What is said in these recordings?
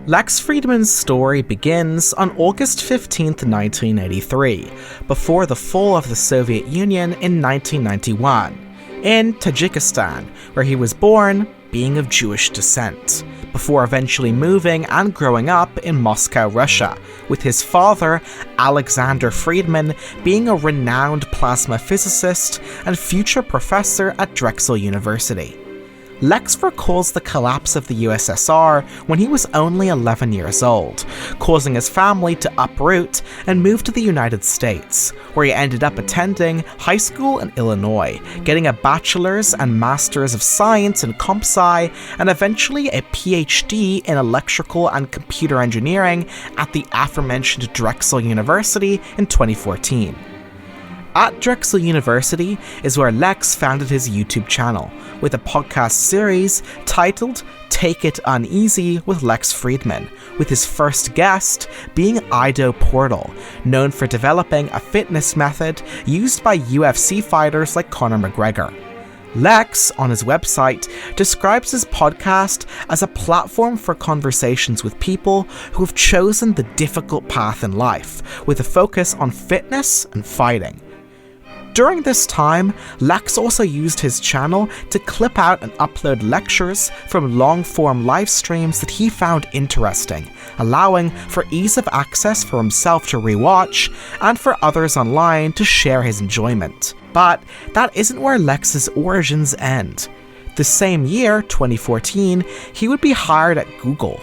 Lex Fridman's story begins on August 15, 1983, before the fall of the Soviet Union in 1991, in Tajikistan, where he was born, being of Jewish descent, before eventually moving and growing up in Moscow, Russia, with his father, Alexander Fridman, being a renowned plasma physicist and future professor at Drexel University. Lex recalls the collapse of the USSR when he was only 11 years old, causing his family to uproot and move to the United States, where he ended up attending high school in Illinois, getting a bachelor's and master's of science in comp sci, and eventually a PhD in electrical and computer engineering at the aforementioned Drexel University in 2014. At Drexel University is where Lex founded his YouTube channel, with a podcast series titled Take It Uneasy with Lex Fridman, with his first guest being Ido Portal, known for developing a fitness method used by UFC fighters like Conor McGregor. Lex, on his website, describes his podcast as a platform for conversations with people who have chosen the difficult path in life, with a focus on fitness and fighting. During this time, Lex also used his channel to clip out and upload lectures from long-form live streams that he found interesting, allowing for ease of access for himself to rewatch and for others online to share his enjoyment. But that isn't where Lex's origins end. The same year, 2014, he would be hired at Google,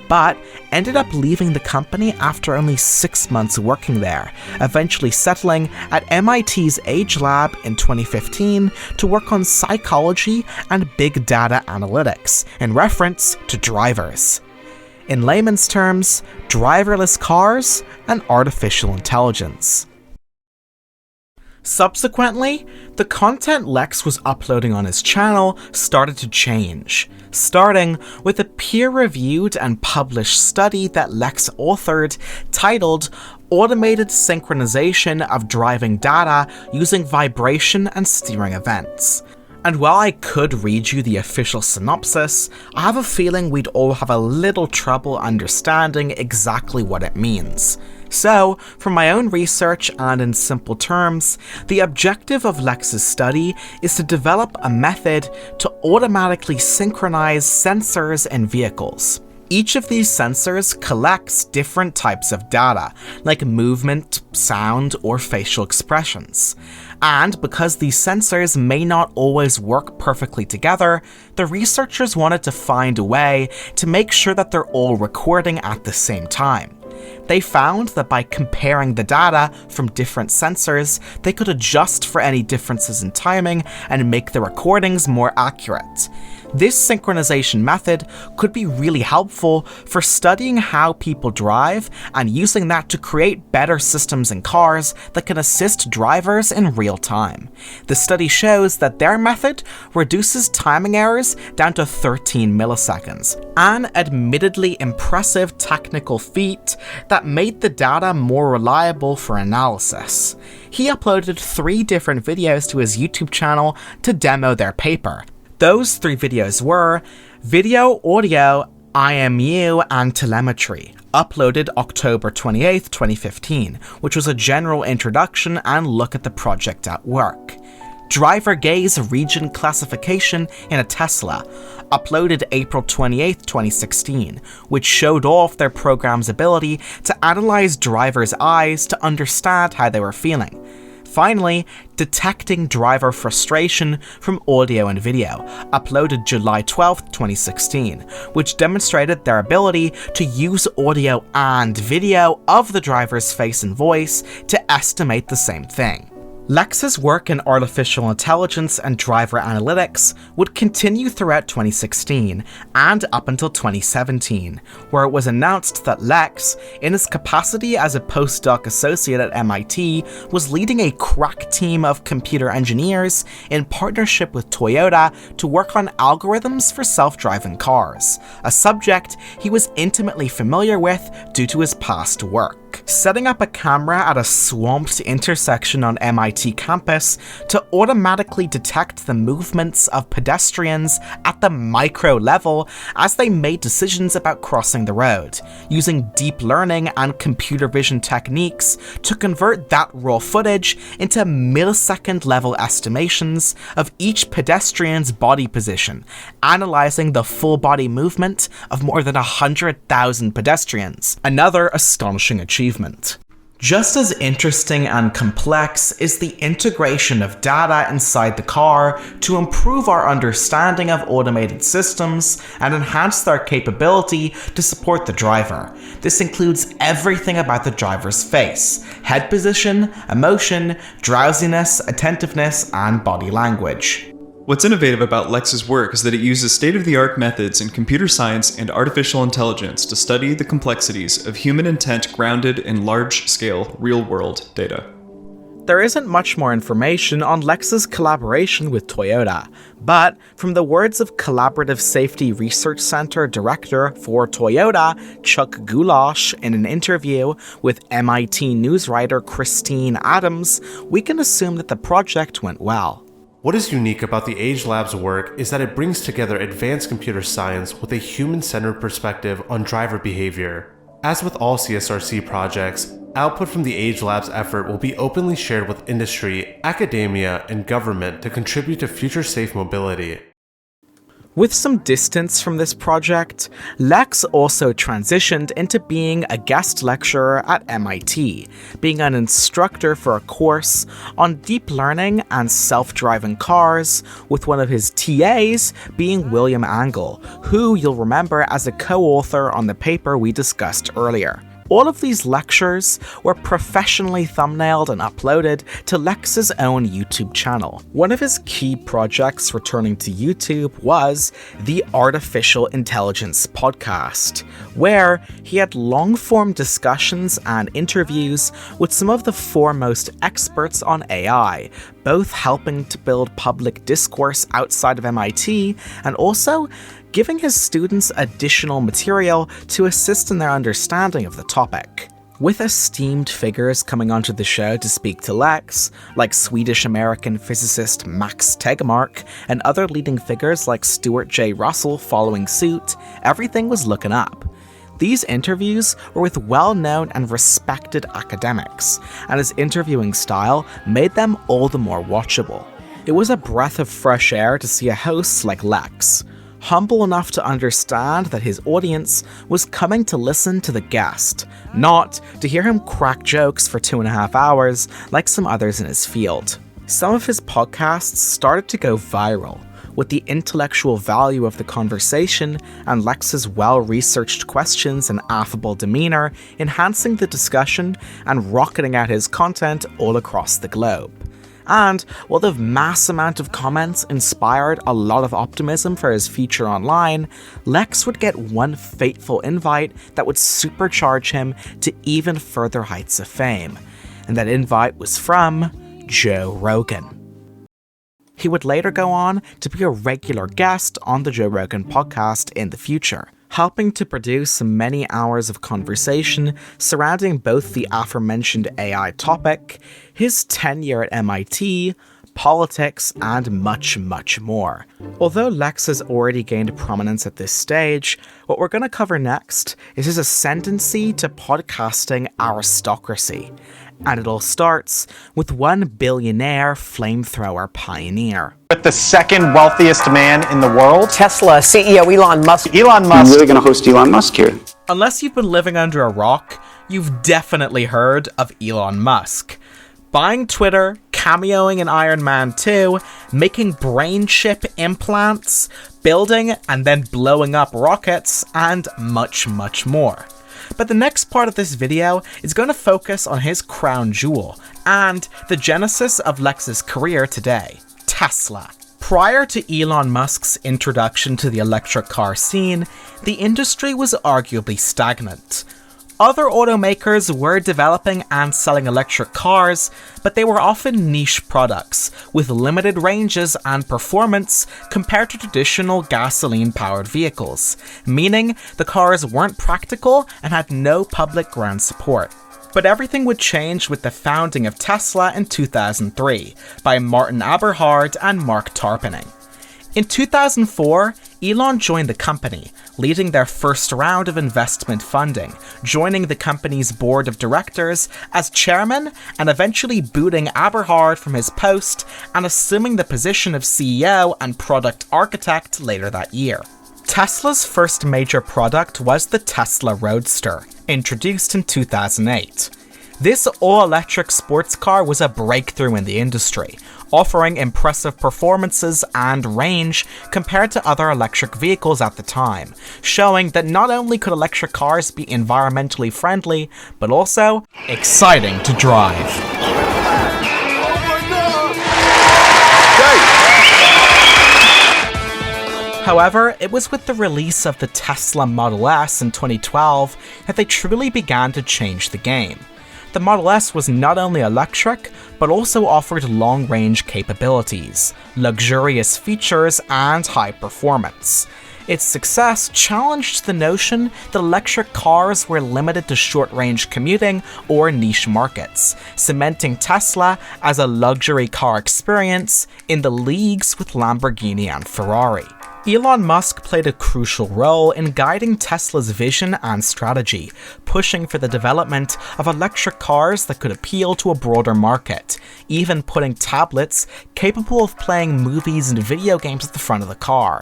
but ended up leaving the company after only 6 months working there, eventually settling at MIT's Age Lab in 2015 to work on psychology and big data analytics, in reference to drivers. In layman's terms, driverless cars and artificial intelligence. Subsequently, the content Lex was uploading on his channel started to change, starting with a peer-reviewed and published study that Lex authored titled Automated Synchronization of Driving Data Using Vibration and Steering Events. And while I could read you the official synopsis, I have a feeling we'd all have a little trouble understanding exactly what it means. So, from my own research and in simple terms, the objective of Lex's study is to develop a method to automatically synchronize sensors in vehicles. Each of these sensors collects different types of data, like movement, sound, or facial expressions. And because these sensors may not always work perfectly together, the researchers wanted to find a way to make sure that they're all recording at the same time. They found that by comparing the data from different sensors, they could adjust for any differences in timing and make the recordings more accurate. This synchronization method could be really helpful for studying how people drive and using that to create better systems in cars that can assist drivers in real time. The study shows that their method reduces timing errors down to 13 milliseconds, an admittedly impressive technical feat that made the data more reliable for analysis. He uploaded 3 different videos to his YouTube channel to demo their paper. Those 3 videos were Video, Audio, IMU, and Telemetry, uploaded October 28, 2015, which was a general introduction and look at the project at work. Driver Gaze Region Classification in a Tesla, uploaded April 28, 2016, which showed off their program's ability to analyze drivers' eyes to understand how they were feeling. Finally, Detecting Driver Frustration from Audio and Video, uploaded July 12, 2016, which demonstrated their ability to use audio and video of the driver's face and voice to estimate the same thing. Lex's work in artificial intelligence and driver analytics would continue throughout 2016 and up until 2017, where it was announced that Lex, in his capacity as a postdoc associate at MIT, was leading a crack team of computer engineers in partnership with Toyota to work on algorithms for self-driving cars, a subject he was intimately familiar with due to his past work. setting up a camera at a swamped intersection on MIT campus to automatically detect the movements of pedestrians at the micro level as they made decisions about crossing the road, using deep learning and computer vision techniques to convert that raw footage into millisecond level estimations of each pedestrian's body position, analyzing the full body movement of more than 100,000 pedestrians. Another astonishing achievement. Just as interesting and complex is the integration of data inside the car to improve our understanding of automated systems and enhance their capability to support the driver. This includes everything about the driver's face, head position, emotion, drowsiness, attentiveness, and body language. What's innovative about Lex's work is that it uses state-of-the-art methods in computer science and artificial intelligence to study the complexities of human intent grounded in large-scale, real-world data. There isn't much more information on Lex's collaboration with Toyota, but from the words of Collaborative Safety Research Center Director for Toyota, Chuck Goulash, in an interview with MIT news writer Christine Adams, we can assume that the project went well. What is unique about the Age Lab's work is that it brings together advanced computer science with a human-centered perspective on driver behavior. As with all CSRC projects, output from the Age Lab's effort will be openly shared with industry, academia, and government to contribute to future safe mobility. With some distance from this project, Lex also transitioned into being a guest lecturer at MIT, being an instructor for a course on deep learning and self-driving cars, with one of his TAs being William Angle, who you'll remember as a co-author on the paper we discussed earlier. All of these lectures were professionally thumbnailed and uploaded to Lex's own YouTube channel. One of his key projects returning to YouTube was the Artificial Intelligence Podcast, where he had long-form discussions and interviews with some of the foremost experts on AI, both helping to build public discourse outside of MIT and also giving his students additional material to assist in their understanding of the topic. With esteemed figures coming onto the show to speak to Lex, like Swedish-American physicist Max Tegmark, and other leading figures like Stuart J. Russell following suit, everything was looking up. These interviews were with well-known and respected academics, and his interviewing style made them all the more watchable. It was a breath of fresh air to see a host like Lex, humble enough to understand that his audience was coming to listen to the guest, not to hear him crack jokes for 2.5 hours like some others in his field. Some of his podcasts started to go viral, with the intellectual value of the conversation and Lex's well-researched questions and affable demeanor enhancing the discussion and rocketing out his content all across the globe. And while the mass amount of comments inspired a lot of optimism for his future online, Lex would get one fateful invite that would supercharge him to even further heights of fame. And that invite was from Joe Rogan. He would later go on to be a regular guest on the Joe Rogan podcast in the future, helping to produce many hours of conversation surrounding both the aforementioned AI topic, his tenure at MIT, politics, and much, much more. Although Lex has already gained prominence at this stage, what we're going to cover next is his ascendancy to podcasting aristocracy. And it all starts with one billionaire flamethrower pioneer. With the second wealthiest man in the world, Tesla CEO Elon Musk. Elon Musk. I'm really going to host Elon Musk here. Unless you've been living under a rock, you've definitely heard of Elon Musk. Buying Twitter, cameoing in Iron Man 2, making brain chip implants, building and then blowing up rockets, and much, much more. But the next part of this video is going to focus on his crown jewel and the genesis of Lex's career today, Tesla. Prior to Elon Musk's introduction to the electric car scene, the industry was arguably stagnant. Other automakers were developing and selling electric cars, but they were often niche products, with limited ranges and performance compared to traditional gasoline-powered vehicles, meaning the cars weren't practical and had no public ground support. But everything would change with the founding of Tesla in 2003 by Martin Eberhard and Mark Tarpenning. In 2004, Elon joined the company, leading their first round of investment funding, joining the company's board of directors as chairman and eventually booting Eberhard from his post and assuming the position of CEO and product architect later that year. Tesla's first major product was the Tesla Roadster, introduced in 2008. This all-electric sports car was a breakthrough in the industry, offering impressive performances and range compared to other electric vehicles at the time, showing that not only could electric cars be environmentally friendly, but also exciting to drive. However, it was with the release of the Tesla Model S in 2012 that they truly began to change the game. The Model S was not only electric, but also offered long-range capabilities, luxurious features, and high performance. Its success challenged the notion that electric cars were limited to short-range commuting or niche markets, cementing Tesla as a luxury car experience in the leagues with Lamborghini and Ferrari. Elon Musk played a crucial role in guiding Tesla's vision and strategy, pushing for the development of electric cars that could appeal to a broader market, even putting tablets capable of playing movies and video games at the front of the car.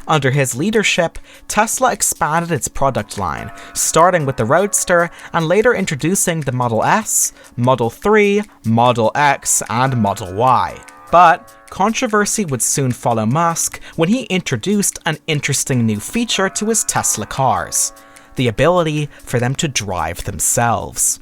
Under his leadership, Tesla expanded its product line, starting with the Roadster and later introducing the Model S, Model 3, Model X, and Model Y. But controversy would soon follow Musk when he introduced an interesting new feature to his Tesla cars: the ability for them to drive themselves.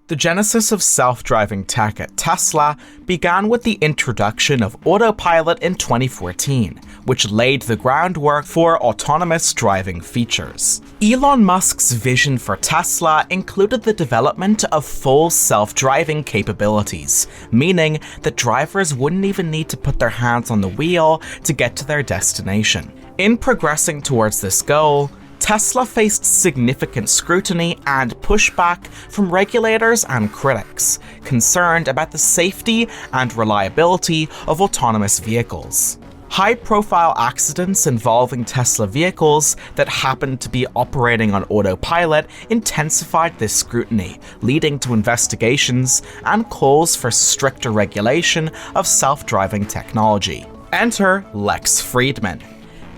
The genesis of self-driving tech at Tesla began with the introduction of Autopilot in 2014, which laid the groundwork for autonomous driving features. Elon Musk's vision for Tesla included the development of full self-driving capabilities, meaning that drivers wouldn't even need to put their hands on the wheel to get to their destination. In progressing towards this goal, Tesla faced significant scrutiny and pushback from regulators and critics, concerned about the safety and reliability of autonomous vehicles. High-profile accidents involving Tesla vehicles that happened to be operating on autopilot intensified this scrutiny, leading to investigations and calls for stricter regulation of self-driving technology. Enter Lex Fridman.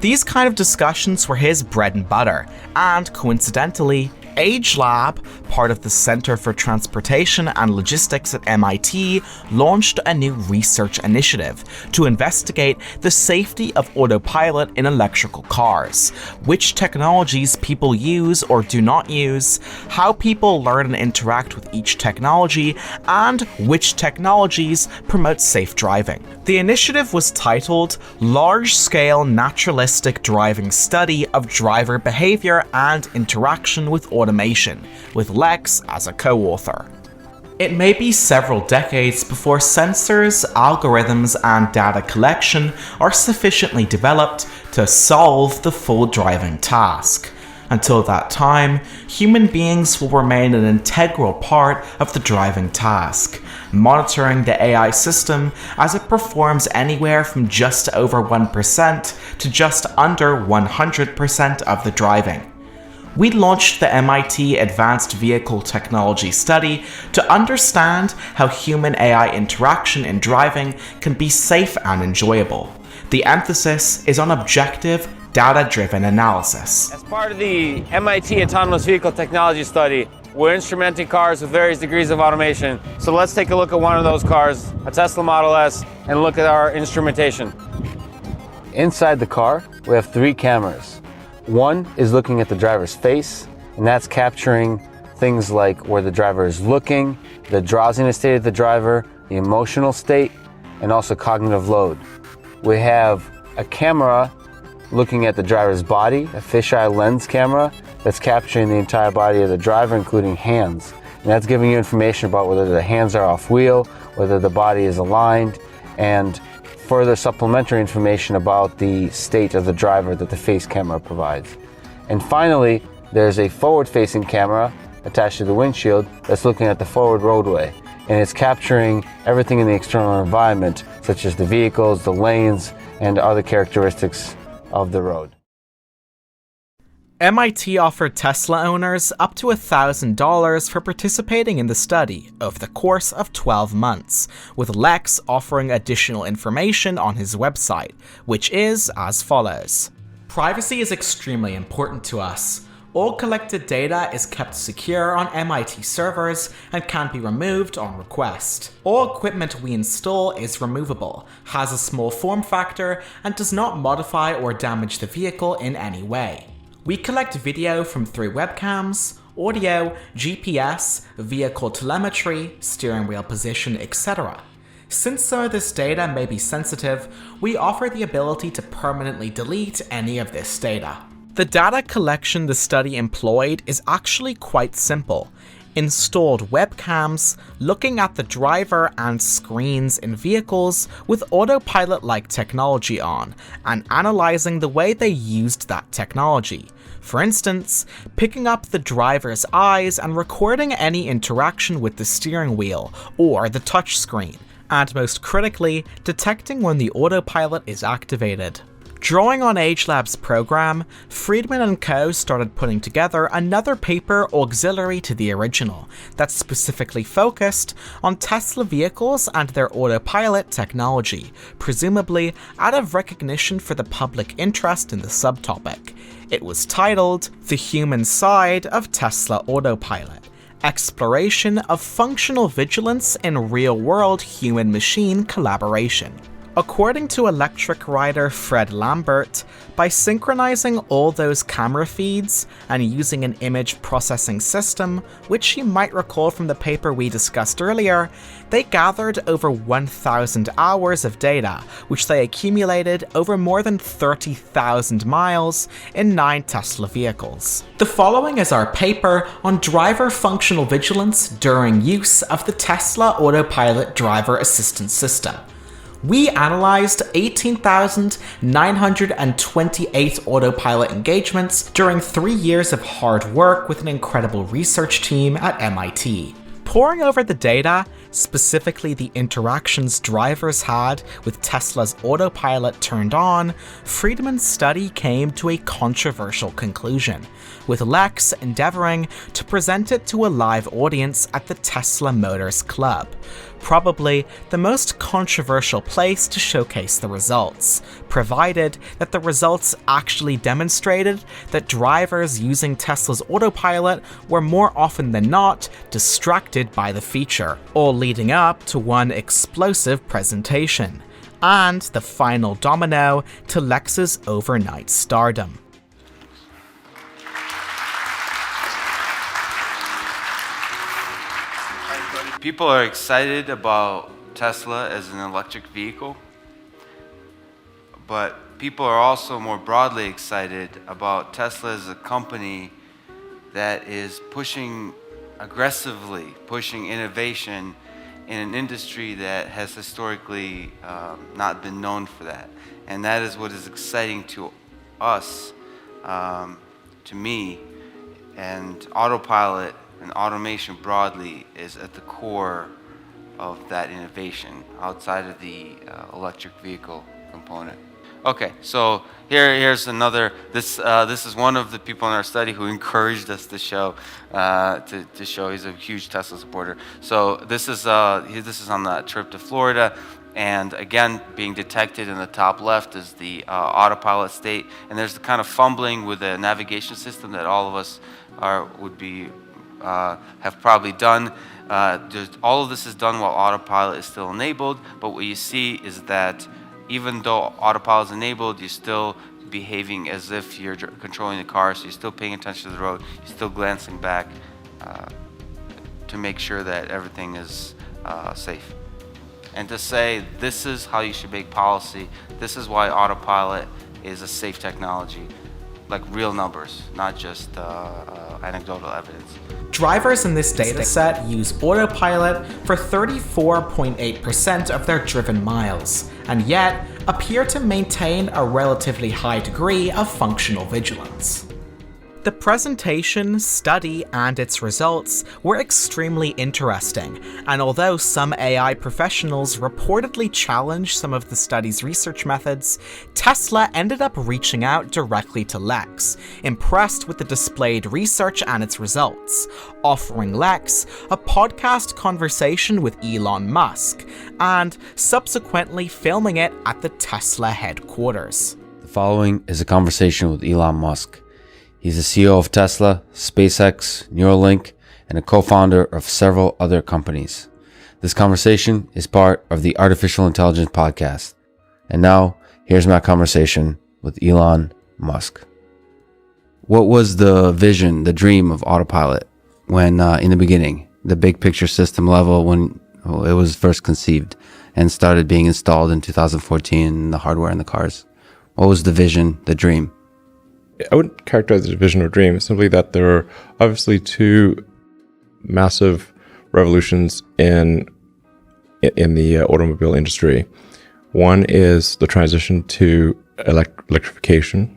These kind of discussions were his bread and butter, and coincidentally, AgeLab, part of the Center for Transportation and Logistics at MIT, launched a new research initiative to investigate the safety of autopilot in electrical cars, which technologies people use or do not use, how people learn and interact with each technology, and which technologies promote safe driving. The initiative was titled Large-Scale Naturalistic Driving Study of Driver Behavior and Interaction with Automation, with Lex as a co-author. It may be several decades before sensors, algorithms, and data collection are sufficiently developed to solve the full driving task. Until that time, human beings will remain an integral part of the driving task, monitoring the AI system as it performs anywhere from just over 1% to just under 100% of the driving. We launched the MIT Advanced Vehicle Technology Study to understand how human-AI interaction in driving can be safe and enjoyable. The emphasis is on objective, data-driven analysis. As part of the MIT Autonomous Vehicle Technology Study, we're instrumenting cars with various degrees of automation. So let's take a look at one of those cars, a Tesla Model S, and look at our instrumentation. Inside the car, we have 3 cameras. One is looking at the driver's face, and that's capturing things like where the driver is looking, the drowsiness state of the driver, the emotional state, and also cognitive load. We have a camera looking at the driver's body, a fisheye lens camera that's capturing the entire body of the driver, including hands. And that's giving you information about whether the hands are off wheel, whether the body is aligned, and further supplementary information about the state of the driver that the face camera provides. And finally, there's a forward-facing camera attached to the windshield that's looking at the forward roadway. And it's capturing everything in the external environment, such as the vehicles, the lanes, and other characteristics of the road. MIT offered Tesla owners up to $1,000 for participating in the study over the course of 12 months, with Lex offering additional information on his website, which is as follows. Privacy is extremely important to us. All collected data is kept secure on MIT servers and can be removed on request. All equipment we install is removable, has a small form factor, and does not modify or damage the vehicle in any way. We collect video from 3 webcams, audio, GPS, vehicle telemetry, steering wheel position, etc. Since some of this data may be sensitive, we offer the ability to permanently delete any of this data. The data collection the study employed is actually quite simple. Installed webcams, looking at the driver and screens in vehicles with autopilot-like technology on, and analyzing the way they used that technology. For instance, picking up the driver's eyes and recording any interaction with the steering wheel or the touchscreen, and most critically, detecting when the autopilot is activated. Drawing on AgeLab's program, Fridman and co. started putting together another paper auxiliary to the original that specifically focused on Tesla vehicles and their autopilot technology, presumably out of recognition for the public interest in the subtopic. It was titled The Human Side of Tesla Autopilot: Exploration of Functional Vigilance in Real-World Human-Machine Collaboration. According to electric rider Fred Lambert, by synchronizing all those camera feeds and using an image processing system, which you might recall from the paper we discussed earlier, they gathered over 1,000 hours of data, which they accumulated over more than 30,000 miles in 9 Tesla vehicles. The following is our paper on driver functional vigilance during use of the Tesla Autopilot driver assistance system. We analyzed 18,928 autopilot engagements during 3 years of hard work with an incredible research team at MIT. Poring over the data, specifically the interactions drivers had with Tesla's autopilot turned on, Fridman's study came to a controversial conclusion, with Lex endeavoring to present it to a live audience at the Tesla Motors Club, probably the most controversial place to showcase the results, provided that the results actually demonstrated that drivers using Tesla's autopilot were more often than not distracted by the feature, all leading up to one explosive presentation, and the final domino to Lex's overnight stardom. People are excited about Tesla as an electric vehicle, but people are also more broadly excited about Tesla as a company that is aggressively pushing innovation in an industry that has historically not been known for that. And that is what is exciting to us, to me, and Autopilot and automation broadly is at the core of that innovation outside of the electric vehicle component. Okay, so here's another. This is one of the people in our study who encouraged us to show. He's a huge Tesla supporter. So this is on that trip to Florida, and again, being detected in the top left is the autopilot state, and there's the kind of fumbling with the navigation system that all of us have probably done. All of this is done while autopilot is still enabled, but what you see is that even though autopilot is enabled, you're still behaving as if you're controlling the car, so you're still paying attention to the road, you're still glancing back to make sure that everything is safe. And to say this is how you should make policy, this is why autopilot is a safe technology, like real numbers, not just anecdotal evidence. Drivers in this dataset use autopilot for 34.8% of their driven miles, and yet appear to maintain a relatively high degree of functional vigilance. The presentation, study, and its results were extremely interesting, and although some AI professionals reportedly challenged some of the study's research methods, Tesla ended up reaching out directly to Lex, impressed with the displayed research and its results, offering Lex a podcast conversation with Elon Musk, and subsequently filming it at the Tesla headquarters. The following is a conversation with Elon Musk. He's the CEO of Tesla, SpaceX, Neuralink, and a co-founder of several other companies. This conversation is part of the Artificial Intelligence Podcast. And now, here's my conversation with Elon Musk. What was the vision, the dream of Autopilot when, in the beginning, the big picture system level when it was first conceived and started being installed in 2014, the hardware in the cars? What was the vision, the dream? I wouldn't characterize it as a vision or dream, simply that there are obviously two massive revolutions in the automobile industry. One is the transition to electrification,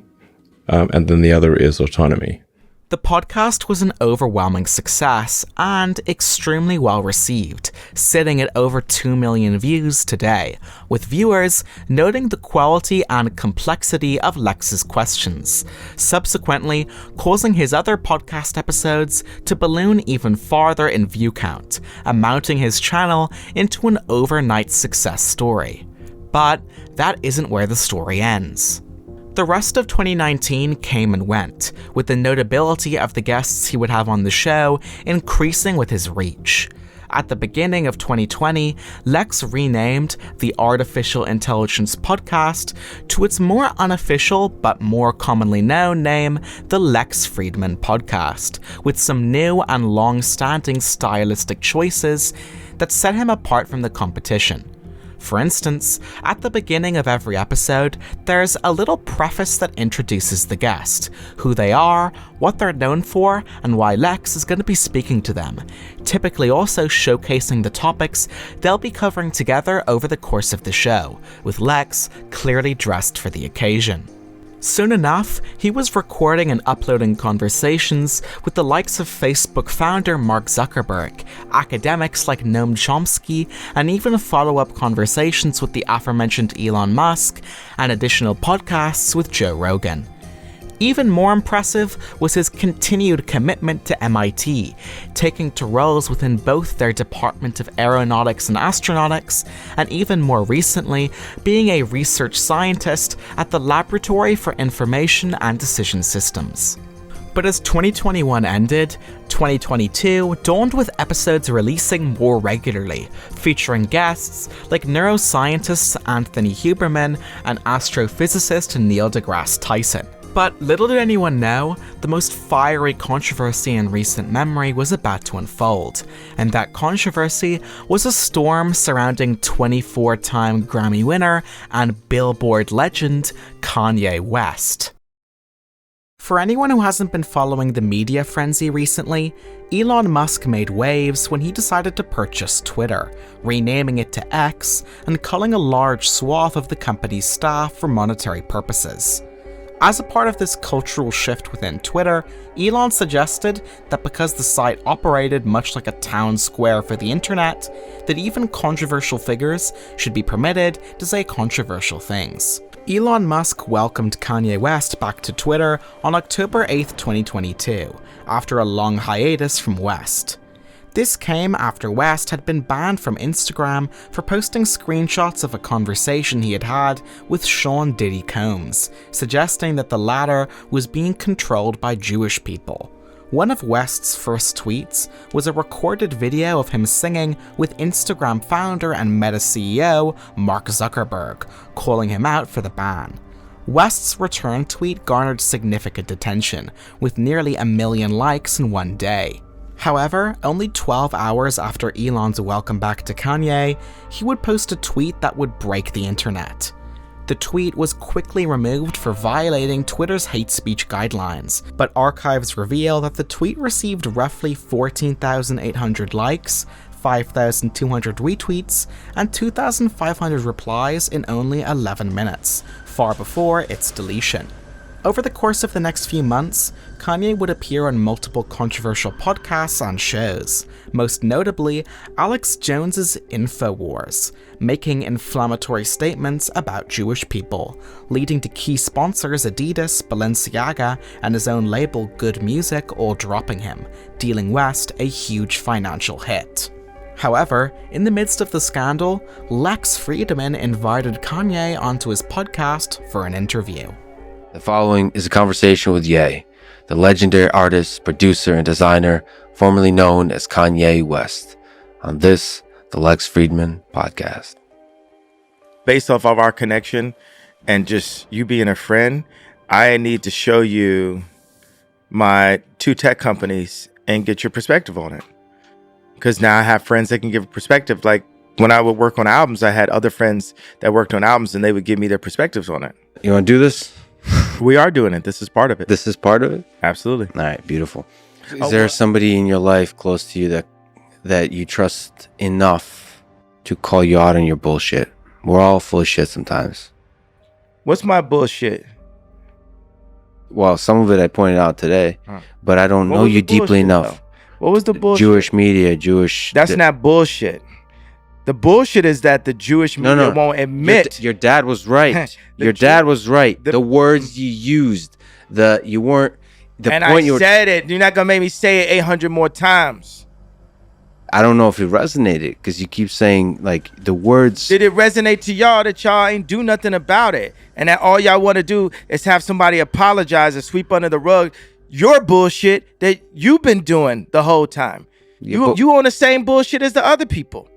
and then the other is autonomy. The podcast was an overwhelming success and extremely well received, sitting at over 2 million views today, with viewers noting the quality and complexity of Lex's questions, subsequently causing his other podcast episodes to balloon even farther in view count, amounting his channel into an overnight success story. But that isn't where the story ends. The rest of 2019 came and went, with the notability of the guests he would have on the show increasing with his reach. At the beginning of 2020, Lex renamed the Artificial Intelligence Podcast to its more unofficial but more commonly known name, the Lex Fridman Podcast, with some new and long-standing stylistic choices that set him apart from the competition. For instance, at the beginning of every episode, there's a little preface that introduces the guest, who they are, what they're known for, and why Lex is going to be speaking to them, typically also showcasing the topics they'll be covering together over the course of the show, with Lex clearly dressed for the occasion. Soon enough, he was recording and uploading conversations with the likes of Facebook founder Mark Zuckerberg, academics like Noam Chomsky, and even follow-up conversations with the aforementioned Elon Musk, and additional podcasts with Joe Rogan. Even more impressive was his continued commitment to MIT, taking to roles within both their Department of Aeronautics and Astronautics, and even more recently, being a research scientist at the Laboratory for Information and Decision Systems. But as 2021 ended, 2022 dawned with episodes releasing more regularly, featuring guests like neuroscientists Anthony Huberman and astrophysicist Neil deGrasse Tyson. But little did anyone know, the most fiery controversy in recent memory was about to unfold, and that controversy was a storm surrounding 24-time Grammy winner and Billboard legend Kanye West. For anyone who hasn't been following the media frenzy recently, Elon Musk made waves when he decided to purchase Twitter, renaming it to X and culling a large swath of the company's staff for monetary purposes. As a part of this cultural shift within Twitter, Elon suggested that because the site operated much like a town square for the internet, that even controversial figures should be permitted to say controversial things. Elon Musk welcomed Kanye West back to Twitter on October 8, 2022, after a long hiatus from West. This came after West had been banned from Instagram for posting screenshots of a conversation he had had with Sean Diddy Combs, suggesting that the latter was being controlled by Jewish people. One of West's first tweets was a recorded video of him singing with Instagram founder and Meta CEO Mark Zuckerberg, calling him out for the ban. West's return tweet garnered significant attention, with nearly 1 million likes in one day. However, only 12 hours after Elon's welcome back to Kanye, he would post a tweet that would break the internet. The tweet was quickly removed for violating Twitter's hate speech guidelines, but archives reveal that the tweet received roughly 14,800 likes, 5,200 retweets, and 2,500 replies in only 11 minutes, far before its deletion. Over the course of the next few months, Kanye would appear on multiple controversial podcasts and shows, most notably Alex Jones's InfoWars, making inflammatory statements about Jewish people, leading to key sponsors Adidas, Balenciaga, and his own label Good Music all dropping him, dealing West a huge financial hit. However, in the midst of the scandal, Lex Fridman invited Kanye onto his podcast for an interview. The following is a conversation with Ye, the legendary artist, producer, and designer formerly known as Kanye West, on this, the Lex Fridman Podcast. Based off of our connection and just you being a friend, I need to show you my 2 tech companies and get your perspective on it. Because now I have friends that can give a perspective. Like when I would work on albums, I had other friends that worked on albums and they would give me their perspectives on it. You want to do this? We are doing it. This is part of it. This is part of it? Absolutely. All right, beautiful. Is there somebody in your life close to you that you trust enough to call you out on your bullshit? We're all full of shit sometimes. What's my bullshit? Well, some of it I pointed out today, but I don't know you deeply enough. Though? What was the bullshit? Jewish media, Jewish... That's not bullshit. The bullshit is that the Jewish media won't admit. Your dad was right. Your dad was right. The words you used, you weren't. I said it. You're not gonna make me say it 800 more times. I don't know if it resonated because you keep saying like the words. Did it resonate to y'all that y'all ain't do nothing about it, and that all y'all want to do is have somebody apologize and sweep under the rug your bullshit that you've been doing the whole time? You on the same bullshit as the other people.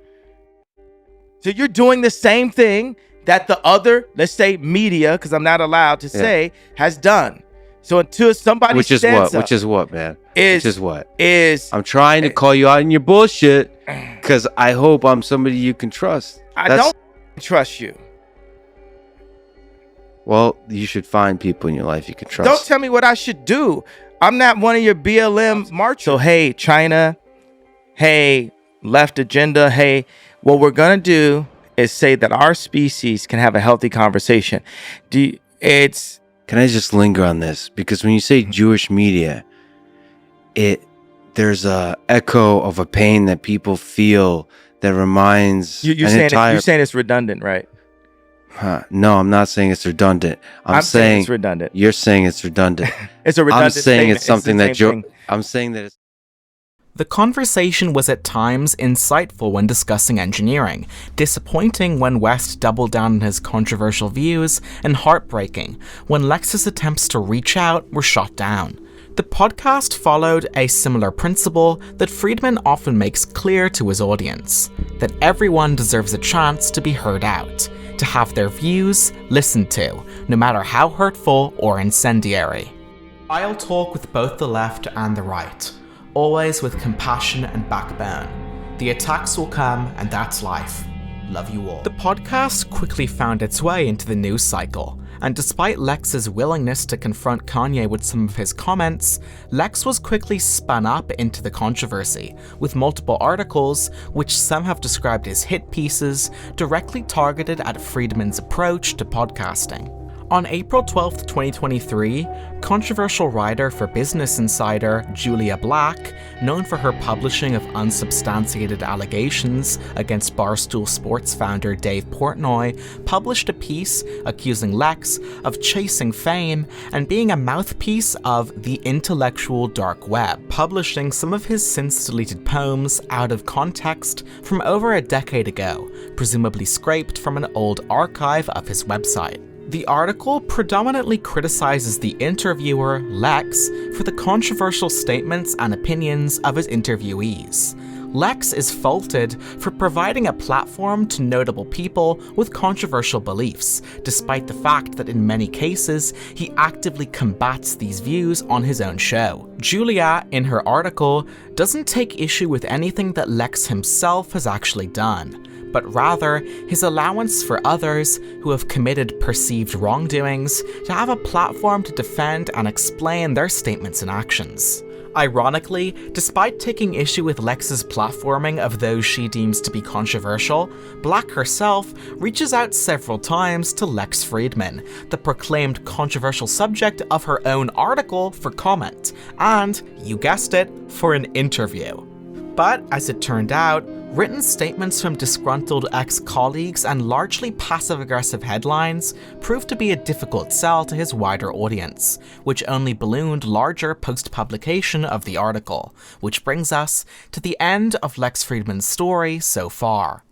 So you're doing the same thing that the other, let's say media, because I'm not allowed to say, has done. So until somebody stands up. Which is what, man? I'm trying to call you out on your bullshit because I hope I'm somebody you can trust. I don't trust you. Well, you should find people in your life you can trust. Don't tell me what I should do. I'm not one of your BLM marchers. So, hey, China. Hey, left agenda. Hey, what we're going to do is say that our species can have a healthy conversation. Can I just linger on this? Because when you say Jewish media, there's a echo of a pain that people feel that reminds you're saying it's redundant, right? No, I'm not saying it's redundant. I'm saying it's redundant. You're saying it's redundant. It's a redundant I'm saying statement. It's something I'm saying that it's... The conversation was at times insightful when discussing engineering, disappointing when West doubled down on his controversial views, and heartbreaking when Lex's attempts to reach out were shot down. The podcast followed a similar principle that Fridman often makes clear to his audience, that everyone deserves a chance to be heard out, to have their views listened to, no matter how hurtful or incendiary. I'll talk with both the left and the right, always with compassion and backbone. The attacks will come, and that's life. Love you all. The podcast quickly found its way into the news cycle, and despite Lex's willingness to confront Kanye with some of his comments, Lex was quickly spun up into the controversy, with multiple articles, which some have described as hit pieces, directly targeted at Fridman's approach to podcasting. On April 12, 2023, controversial writer for Business Insider Julia Black, known for her publishing of unsubstantiated allegations against Barstool Sports founder Dave Portnoy, published a piece accusing Lex of chasing fame and being a mouthpiece of the intellectual dark web, publishing some of his since-deleted poems out of context from over a decade ago, presumably scraped from an old archive of his website. The article predominantly criticizes the interviewer, Lex, for the controversial statements and opinions of his interviewees. Lex is faulted for providing a platform to notable people with controversial beliefs, despite the fact that in many cases, he actively combats these views on his own show. Julia, in her article, doesn't take issue with anything that Lex himself has actually done, but rather his allowance for others who have committed perceived wrongdoings to have a platform to defend and explain their statements and actions. Ironically, despite taking issue with Lex's platforming of those she deems to be controversial, Black herself reaches out several times to Lex Fridman, the proclaimed controversial subject of her own article, for comment, and, you guessed it, for an interview. But, as it turned out, written statements from disgruntled ex-colleagues and largely passive-aggressive headlines proved to be a difficult sell to his wider audience, which only ballooned larger post-publication of the article, which brings us to the end of Lex Fridman's story so far.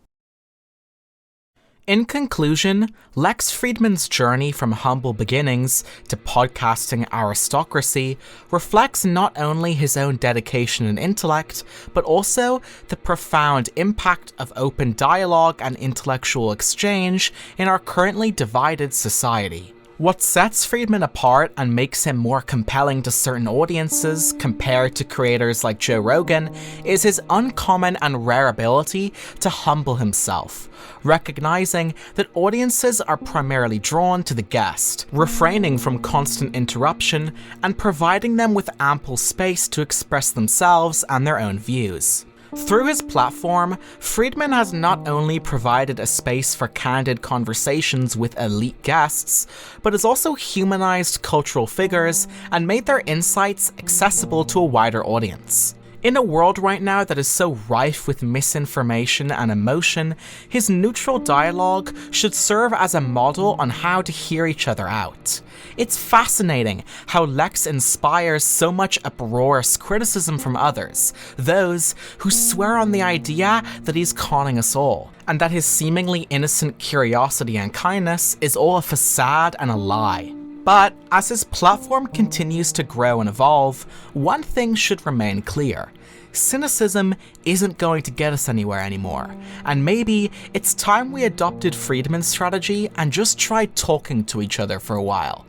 In conclusion, Lex Fridman's journey from humble beginnings to podcasting aristocracy reflects not only his own dedication and intellect, but also the profound impact of open dialogue and intellectual exchange in our currently divided society. What sets Fridman apart and makes him more compelling to certain audiences compared to creators like Joe Rogan is his uncommon and rare ability to humble himself, recognizing that audiences are primarily drawn to the guest, refraining from constant interruption, and providing them with ample space to express themselves and their own views. Through his platform, Fridman has not only provided a space for candid conversations with elite guests, but has also humanized cultural figures and made their insights accessible to a wider audience. In a world right now that is so rife with misinformation and emotion, his neutral dialogue should serve as a model on how to hear each other out. It's fascinating how Lex inspires so much uproarious criticism from others, those who swear on the idea that he's conning us all, and that his seemingly innocent curiosity and kindness is all a facade and a lie. But as his platform continues to grow and evolve, one thing should remain clear. Cynicism isn't going to get us anywhere anymore, and maybe it's time we adopted Fridman's strategy and just tried talking to each other for a while.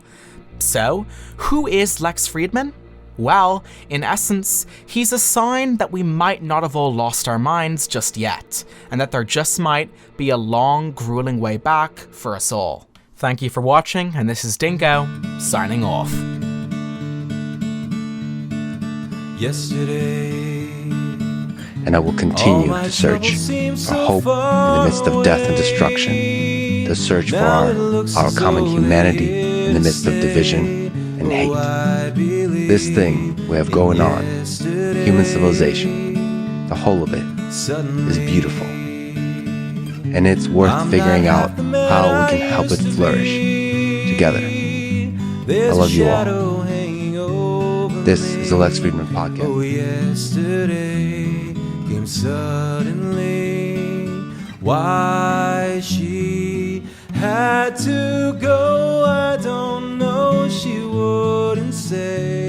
So, who is Lex Fridman? Well, in essence, he's a sign that we might not have all lost our minds just yet, and that there just might be a long, grueling way back for us all. Thank you for watching, and this is Dingo, signing off. And I will continue to search for hope in the midst of death and destruction, to search for our common humanity in the midst of division and hate. This thing we have going on, human civilization, the whole of it, is beautiful. And it's worth figuring out how we can help it flourish together. I love you all. This is the Lex Fridman Podcast. Oh, yesterday came suddenly. Why she had to go, I don't know, she wouldn't say.